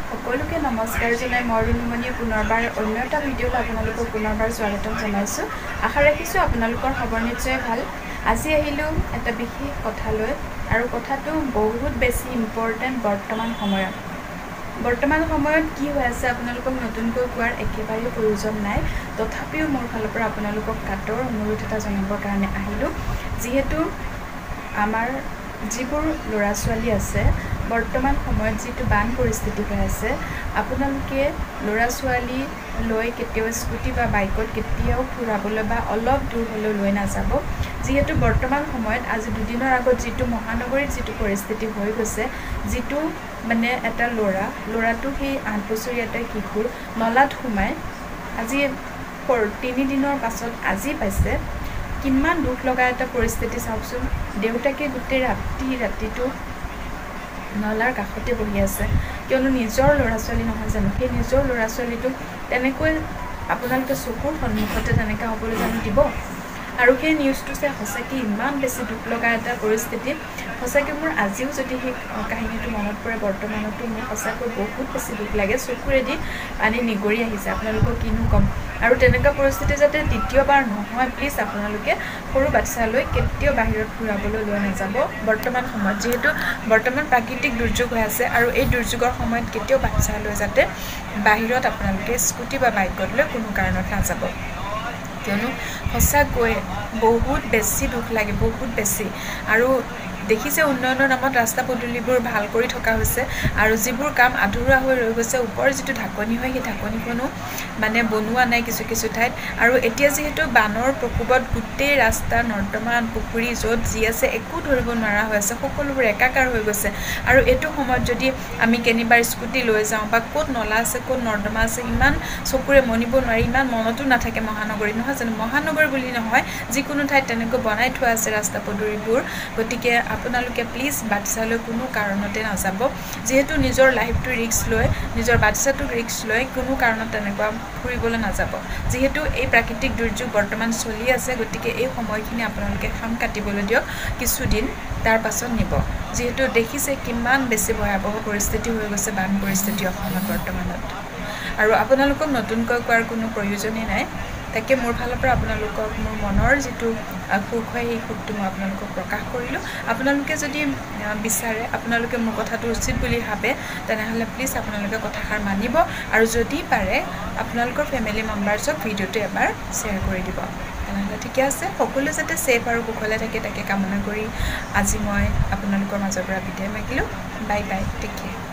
সকলোকে নমস্কাৰ জনাই মই ৰুণুমণি পুনৰবাৰ অন্য এটা ভিডিঅ'ত আপোনালোকক পুনৰবাৰ স্বাগতম জনাইছোঁ। আশা ৰাখিছোঁ আপোনালোকৰ খবৰ নিশ্চয় ভাল। আজি আহিলোঁ এটা বিশেষ কথা লৈ আৰু কথাটো বহুত বেছি ইম্পৰ্টেণ্ট। বৰ্তমান সময়ত কি হৈ আছে আপোনালোকক নতুনকৈ কোৱাৰ একেবাৰে প্ৰয়োজন নাই, তথাপিও মোৰ ফালৰ পৰা আপোনালোকক কাটৰ অনুৰোধ এটা জনাবৰ কাৰণে আহিলোঁ। যিহেতু আমাৰ যিবোৰ ল'ৰা ছোৱালী আছে বৰ্তমান সময়ত যিটো বান পৰিস্থিতি হৈ আছে, আপোনালোকে ল'ৰা ছোৱালী লৈ কেতিয়াও স্কুটি বা বাইকত কেতিয়াও ফুৰাবলৈ বা অলপ দূৰ হ'লেও লৈ নাযাব। যিহেতু বৰ্তমান সময়ত আজি দুদিনৰ আগত যিটো মহানগৰীত যিটো পৰিস্থিতি হৈ গৈছে, যিটো মানে এটা ল'ৰাটো সেই 8 বছৰীয়া এটা কিশোৰ নলাত সোমাই আজি 3 দিনৰ পাছত আজি পাইছে। কিমান দুখ লগা এটা পৰিস্থিতি চাওকচোন। দেউতাকে গোটেই ৰাতিটো নলাৰ কাষতে বহি আছে, কিয়নো নিজৰ ল'ৰা ছোৱালী নহয় জানো। সেই নিজৰ ল'ৰা ছোৱালীটোক তেনেকৈ আপোনালোকে চকুৰ সন্মুখতে তেনেকৈ হ'বলৈ জানো দিব? আৰু সেই নিউজটো চাই সঁচাকৈ ইমান বেছি দুখ লগা এটা পৰিস্থিতি। সঁচাকৈ মোৰ আজিও যদি সেই কাহিনীটো মনত পৰে বৰ্তমানতো মোৰ সঁচাকৈ বহুত বেছি দুখ লাগে। চকুৰেদি পানী নিগৰি আহিছে, আপোনালোকক কিনো ক'ম। আৰু তেনেকুৱা পৰিস্থিতি যাতে দ্বিতীয়বাৰ নহয়, প্লিজ আপোনালোকে সৰু বাচ্চালৈ কেতিয়াও বাহিৰত ফুৰাবলৈ লৈ নাযাব। বৰ্তমান সময়ত যিহেতু বৰ্তমান প্ৰাকৃতিক দুৰ্যোগ হৈ আছে, আৰু এই দুৰ্যোগৰ সময়ত কেতিয়াও বাচ্চালৈ যাতে বাহিৰত আপোনালোকে স্কুটি বা বাইকত লৈ কোনো কাৰণত নাযাব, কিয়নো সঁচাকৈ বহুত বেছি দুখ লাগে, বহুত বেছি। আৰু দেখিছে উন্নয়নৰ নামত ৰাস্তা পদূলিবোৰ ভাল কৰি থকা হৈছে, আৰু যিবোৰ কাম আধৰুৱা হৈ ৰৈ গৈছে, ওপৰ যিটো ঢাকনি হয় সেই ঢাকনিখনো মানে বনোৱা নাই কিছু ঠাইত। আৰু এতিয়া যিহেতু বানৰ প্ৰকোপত গোটেই ৰাস্তা নৰ্দমা পুখুৰী য'ত যি আছে একো ধৰিব নোৱাৰা হৈ আছে, সকলোবোৰ একাকাৰ হৈ গৈছে। আৰু এইটো সময়ত যদি আমি কেনিবাৰ স্কুটি লৈ যাওঁ বা ক'ত নলা আছে ক'ত নৰ্দমা আছে ইমান চকুৰে মনিব নোৱাৰি, ইমান মনতো নাথাকে মহানগৰী নহয় জানো। মহানগৰী বুলি নহয়, যিকোনো ঠাইত তেনেকৈ বনাই থোৱা আছে ৰাস্তা পদূলিবোৰ। গতিকে আপোনালোকে প্লিজ বাচ্চালৈ কোনো কাৰণতে নাযাব। যিহেতু নিজৰ লাইফটো ৰিস্ক লৈ, নিজৰ বাচ্চাটোক ৰিস্ক লৈ কোনো কাৰণত তেনেকুৱা ফুৰিবলৈ নাযাব। যিহেতু এই প্ৰাকৃতিক দুৰ্যোগ বৰ্তমান চলি আছে, গতিকে এই সময়খিনি আপোনালোকে খাম কাটিবলৈ দিয়ক কিছুদিন, তাৰ পাছত নিব। যিহেতু দেখিছে কিমান বেছি ভয়াৱহ পৰিস্থিতি হৈ গৈছে বান পৰিস্থিতি অসমত বৰ্তমানত। আৰু আপোনালোকক নতুনকৈ কোৱাৰ কোনো প্ৰয়োজনেই নাই। তাকে মোৰ ফালৰ পৰা আপোনালোকক মোৰ মনৰ যিটো সুখ হয় সেই সুখটো মই আপোনালোকক প্ৰকাশ কৰিলোঁ। আপোনালোকে যদি বিচাৰে, আপোনালোকে মোৰ কথাটো উচিত বুলি ভাবে, তেনেহ'লে প্লিজ আপোনালোকে কথাষাৰ মানিব, আৰু যদি পাৰে আপোনালোকৰ ফেমিলি মেম্বাৰ্ছক ভিডিঅ'টো এবাৰ শ্বেয়াৰ কৰি দিব। তেনেহ'লে ঠিকে আছে। সকলোৱে যাতে ছেফ আৰু কুশলে থাকে তাকে কামনা কৰি আজি মই আপোনালোকৰ মাজৰ পৰা বিদায় মাগিলোঁ। Bye bye, tech care.